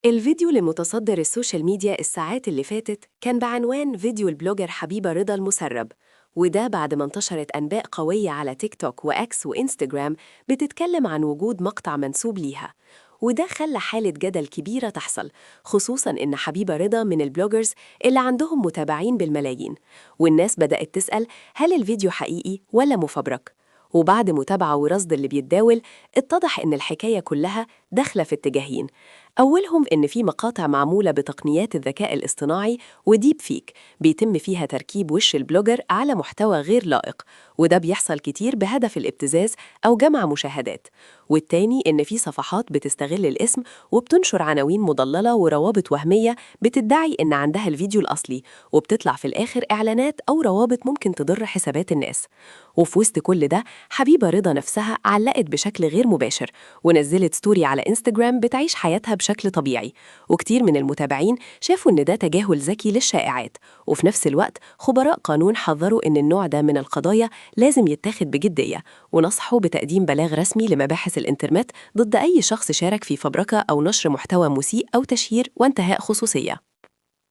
الفيديو لمتصدر السوشيال ميديا الساعات اللي فاتت كان بعنوان فيديو البلوجر حبيبة رضا المسرب، وده بعد ما انتشرت أنباء قوية على تيك توك وأكس وإنستجرام بتتكلم عن وجود مقطع منسوب ليها. وده خلى حالة جدل كبيرة تحصل، خصوصاً إن حبيبة رضا من البلوجرز اللي عندهم متابعين بالملايين، والناس بدأت تسأل هل الفيديو حقيقي ولا مفبرك؟ وبعد متابعة ورصد اللي بيتداول اتضح إن الحكاية كلها داخلة في اتجاهين. أولهم إن في مقاطع معمولة بتقنيات الذكاء الاصطناعي وديب فيك بيتم فيها تركيب وش البلوجر على محتوى غير لائق، وده بيحصل كتير بهدف الابتزاز أو جمع مشاهدات. والتاني إن في صفحات بتستغل الاسم وبتنشر عناوين مضللة وروابط وهمية بتدعي إن عندها الفيديو الأصلي، وبتطلع في الآخر إعلانات أو روابط ممكن تضر حسابات الناس. وفي وسط كل ده حبيبة رضا نفسها علقت بشكل غير مباشر ونزلت ستوري على انستجرام بتعيش حياتها بشكل طبيعي، وكتير من المتابعين شافوا إن ده تجاهل ذكي للشائعات. وفي نفس الوقت خبراء قانون حذروا إن النوع ده من القضايا لازم يتاخد بجدية، ونصحوا بتقديم بلاغ رسمي لمباحث الإنترنت ضد أي شخص شارك في فبركة أو نشر محتوى مسيء أو تشهير وانتهاء خصوصية.